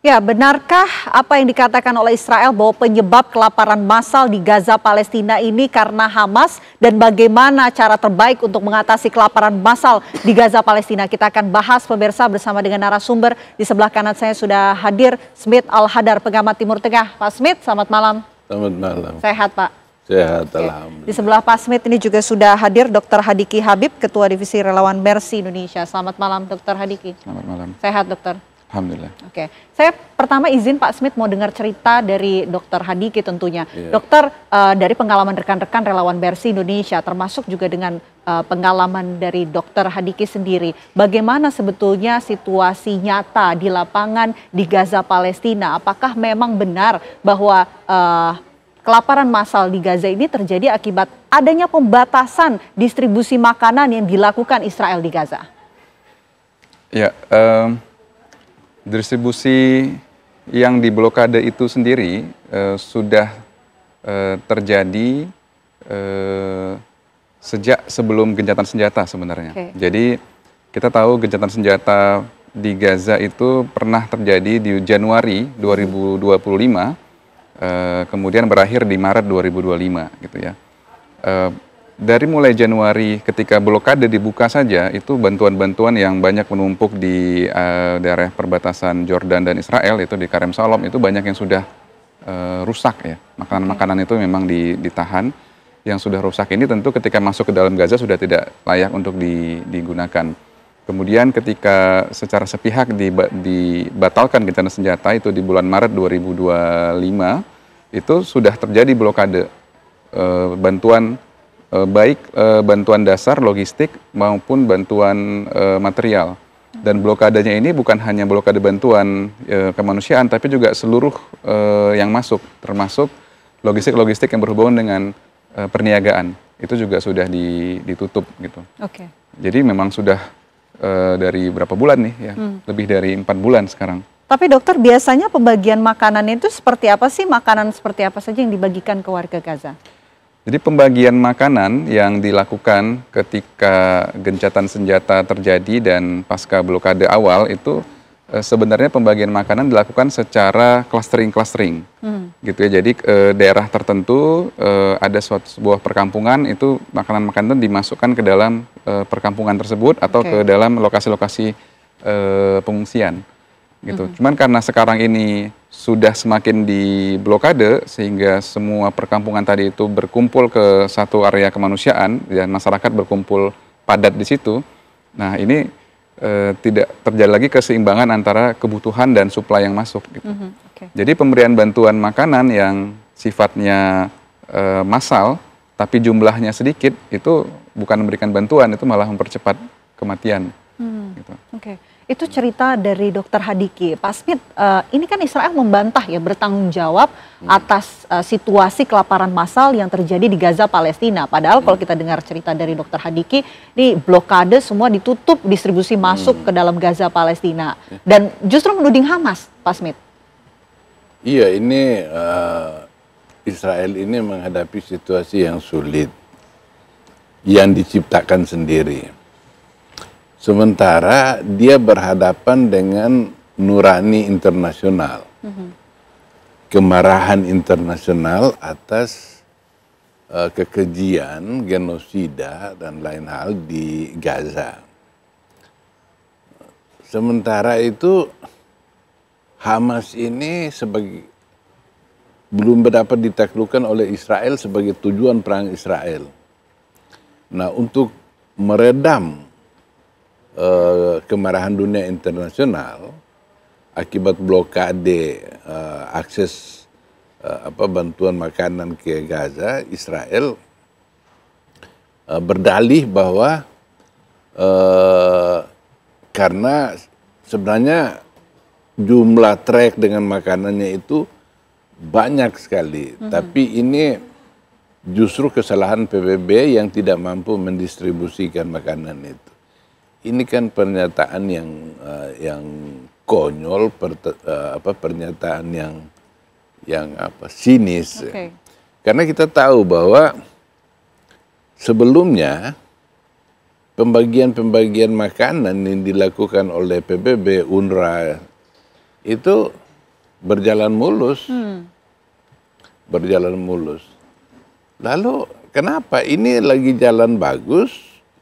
Ya, benarkah apa yang dikatakan oleh Israel bahwa penyebab kelaparan massal di Gaza Palestina ini karena Hamas, dan bagaimana cara terbaik untuk mengatasi kelaparan massal di Gaza Palestina? Kita akan bahas pemirsa bersama dengan narasumber. Di sebelah kanan saya sudah hadir Smith Al-Hadar, pengamat Timur Tengah. Pak Smith, selamat malam. Selamat malam. Sehat, Pak? Sehat, alhamdulillah. Di sebelah Pak Smith ini juga sudah hadir Dr. Hadiki Habib, Ketua Divisi Relawan Mercy Indonesia. Selamat malam, Dr. Hadiki. Selamat malam. Sehat, Dokter? Alhamdulillah. Oke, saya pertama izin Pak Smith mau dengar cerita dari Dr. Hadiki tentunya. Iya. Dokter, dari pengalaman rekan-rekan relawan Mercy Indonesia, termasuk juga dengan pengalaman dari Dr. Hadiki sendiri, bagaimana sebetulnya situasi nyata di lapangan di Gaza Palestina? Apakah memang benar bahwa kelaparan massal di Gaza ini terjadi akibat adanya pembatasan distribusi makanan yang dilakukan Israel di Gaza? Ya, distribusi yang diblokade itu sendiri sudah terjadi sejak sebelum gencatan senjata sebenarnya. Okay. Jadi kita tahu gencatan senjata di Gaza itu pernah terjadi di Januari 2025, kemudian berakhir di Maret 2025 gitu ya. Dari mulai Januari ketika blokade dibuka saja, itu bantuan-bantuan yang banyak menumpuk di daerah perbatasan Jordan dan Israel, itu di Karem Shalom, itu banyak yang sudah rusak ya. Makanan-makanan itu memang ditahan. Yang sudah rusak ini tentu ketika masuk ke dalam Gaza sudah tidak layak untuk digunakan. Kemudian ketika secara sepihak dibatalkan gencatan senjata itu di bulan Maret 2025, itu sudah terjadi blokade bantuan baik bantuan dasar logistik maupun bantuan material. Dan blokadenya ini bukan hanya blokade bantuan kemanusiaan, tapi juga seluruh yang masuk, termasuk logistik-logistik yang berhubungan dengan perniagaan. Itu juga sudah ditutup gitu. Oke. Jadi memang sudah dari berapa bulan nih ya, lebih dari 4 bulan sekarang. Tapi dokter, biasanya pembagian makanan itu seperti apa sih? Makanan seperti apa saja yang dibagikan ke warga Gaza? Jadi pembagian makanan yang dilakukan ketika gencatan senjata terjadi dan pasca blokade awal itu sebenarnya pembagian makanan dilakukan secara clustering gitu ya. Jadi daerah tertentu ada sebuah perkampungan, itu makanan-makanan dimasukkan ke dalam perkampungan tersebut atau ke dalam lokasi-lokasi pengungsian gitu. Cuman karena sekarang ini sudah semakin diblokade sehingga semua perkampungan tadi itu berkumpul ke satu area kemanusiaan dan masyarakat berkumpul padat di situ. Nah, ini tidak terjadi lagi keseimbangan antara kebutuhan dan suplai yang masuk gitu. Jadi pemberian bantuan makanan yang sifatnya massal tapi jumlahnya sedikit itu bukan memberikan bantuan, itu malah mempercepat kematian. Gitu. Itu cerita dari Dr. Hadiki. Pak Smith, ini kan Israel membantah ya, bertanggung jawab atas situasi kelaparan massal yang terjadi di Gaza Palestina. Padahal kalau kita dengar cerita dari Dr. Hadiki, ini blokade semua ditutup, distribusi masuk ke dalam Gaza Palestina. Dan justru menuding Hamas, Pak Smith. Iya, ini Israel ini menghadapi situasi yang sulit, yang diciptakan sendiri. Sementara dia berhadapan dengan nurani internasional, kemarahan internasional atas kekejian, genosida, dan lain hal di Gaza. Sementara itu Hamas ini belum dapat ditaklukkan oleh Israel sebagai tujuan perang Israel. Nah, untuk meredam kemarahan dunia internasional akibat blokade akses bantuan makanan ke Gaza, Israel berdalih bahwa karena sebenarnya jumlah trek dengan makanannya itu banyak sekali, tapi ini justru kesalahan PBB yang tidak mampu mendistribusikan makanan itu. Ini kan pernyataan yang konyol, pernyataan yang sinis. Karena kita tahu bahwa sebelumnya pembagian makanan yang dilakukan oleh PBB, UNRWA itu berjalan mulus. Berjalan mulus. Lalu kenapa ini lagi jalan bagus,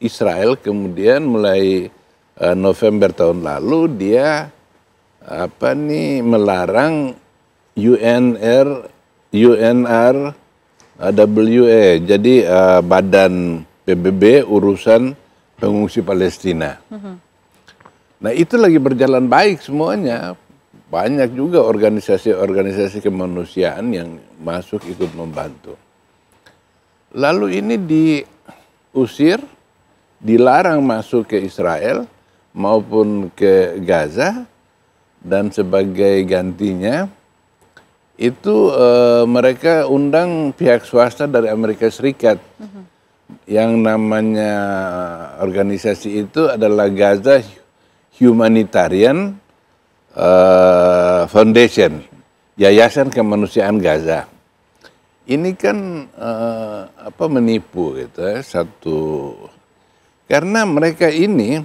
Israel kemudian mulai November tahun lalu dia melarang UNRWA, jadi badan PBB urusan pengungsi Palestina. Nah itu lagi berjalan baik semuanya. Banyak juga organisasi-organisasi kemanusiaan yang masuk ikut membantu. Lalu ini diusir, dilarang masuk ke Israel maupun ke Gaza, dan sebagai gantinya itu mereka undang pihak swasta dari Amerika Serikat. Yang namanya organisasi itu adalah Gaza Humanitarian Foundation, Yayasan Kemanusiaan Gaza. Ini kan menipu gitu karena mereka ini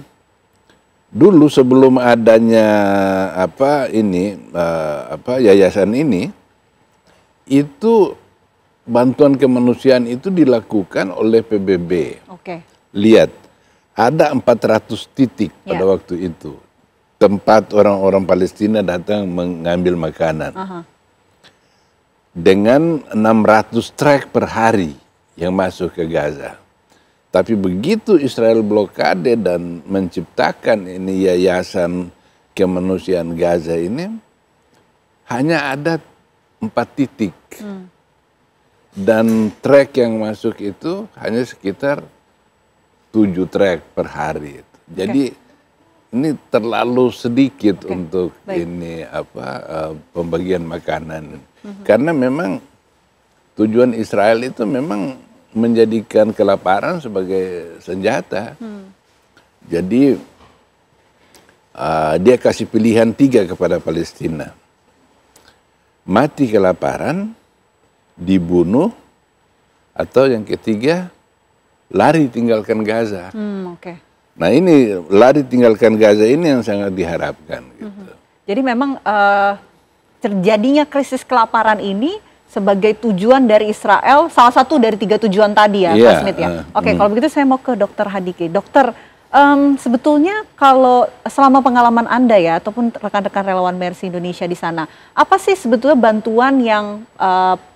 dulu sebelum adanya yayasan ini, itu bantuan kemanusiaan itu dilakukan oleh PBB. Oke. Lihat, ada 400 titik pada waktu itu tempat orang-orang Palestina datang mengambil makanan. Dengan 600 truk per hari yang masuk ke Gaza. Tapi begitu Israel blokade dan menciptakan ini yayasan kemanusiaan Gaza ini, hanya ada 4 titik. Dan truk yang masuk itu hanya sekitar 7 truk per hari. Jadi ini terlalu sedikit untuk ini pembagian makanan. Karena memang tujuan Israel itu memang menjadikan kelaparan sebagai senjata. Jadi dia kasih pilihan 3 kepada Palestina. Mati kelaparan, dibunuh, atau yang ketiga lari tinggalkan Gaza. Nah ini lari tinggalkan Gaza ini yang sangat diharapkan. Gitu. Jadi memang terjadinya krisis kelaparan ini sebagai tujuan dari Israel, salah satu dari 3 tujuan tadi ya, Pak Smith ya. Oke, kalau begitu saya mau ke Dr. Hadiki. Dokter, sebetulnya kalau selama pengalaman Anda ya, ataupun rekan-rekan relawan Mercy Indonesia di sana, apa sih sebetulnya bantuan yang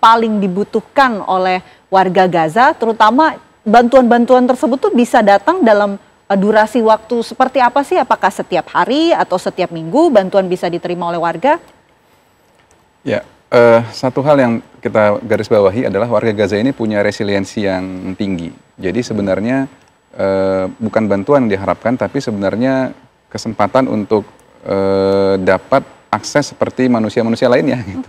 paling dibutuhkan oleh warga Gaza, terutama bantuan-bantuan tersebut tuh bisa datang dalam durasi waktu seperti apa sih? Apakah setiap hari atau setiap minggu bantuan bisa diterima oleh warga? Ya, satu hal yang kita garis bawahi adalah warga Gaza ini punya resiliensi yang tinggi. Jadi sebenarnya bukan bantuan yang diharapkan, tapi sebenarnya kesempatan untuk dapat akses seperti manusia-manusia lainnya. Gitu.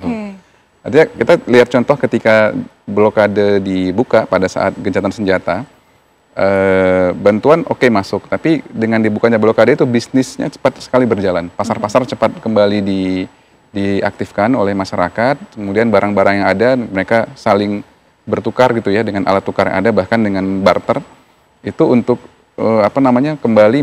Artinya kita lihat contoh ketika blokade dibuka pada saat gencatan senjata, bantuan masuk, tapi dengan dibukanya blokade itu bisnisnya cepat sekali berjalan. Pasar-pasar cepat kembali diaktifkan oleh masyarakat, kemudian barang-barang yang ada mereka saling bertukar gitu ya dengan alat tukar yang ada, bahkan dengan barter itu untuk kembali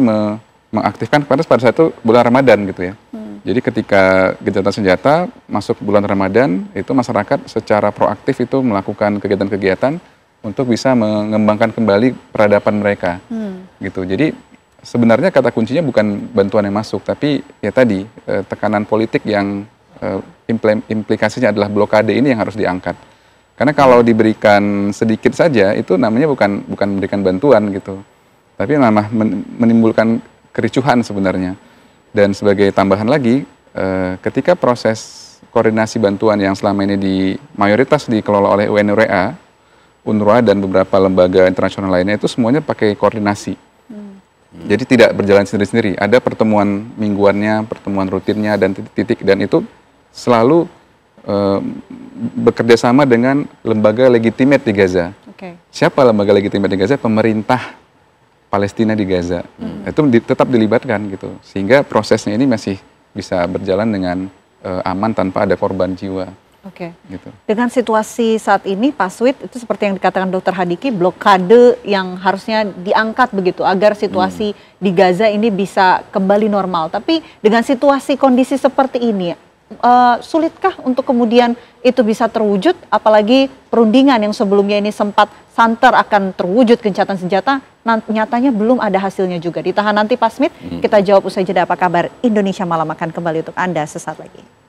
mengaktifkan pada saat itu bulan Ramadan gitu ya. Jadi ketika gencatan senjata masuk bulan Ramadan, itu masyarakat secara proaktif itu melakukan kegiatan-kegiatan untuk bisa mengembangkan kembali peradaban mereka, gitu. Jadi sebenarnya kata kuncinya bukan bantuan yang masuk, tapi ya tadi tekanan politik yang implikasinya adalah blokade ini yang harus diangkat. Karena kalau diberikan sedikit saja itu namanya bukan memberikan bantuan gitu, tapi malah menimbulkan kericuhan sebenarnya. Dan sebagai tambahan lagi, ketika proses koordinasi bantuan yang selama ini mayoritas dikelola oleh UNRWA dan beberapa lembaga internasional lainnya, itu semuanya pakai koordinasi. Jadi tidak berjalan sendiri-sendiri. Ada pertemuan mingguannya, pertemuan rutinnya, dan titik-titik. Dan itu selalu bekerja sama dengan lembaga legitimate di Gaza. Siapa lembaga legitimate di Gaza? Pemerintah Palestina di Gaza. Itu tetap dilibatkan gitu. Sehingga prosesnya ini masih bisa berjalan dengan aman tanpa ada korban jiwa. Gitu. Dengan situasi saat ini, Pak Swit, itu seperti yang dikatakan Dr. Hadiki, blokade yang harusnya diangkat begitu agar situasi di Gaza ini bisa kembali normal. Tapi dengan situasi kondisi seperti ini, sulitkah untuk kemudian itu bisa terwujud, apalagi perundingan yang sebelumnya ini sempat santer akan terwujud gencatan senjata, nyatanya belum ada hasilnya juga. Ditahan nanti Pak Smith, kita jawab usai jeda. Apa kabar Indonesia Malam akan kembali untuk Anda sesaat lagi.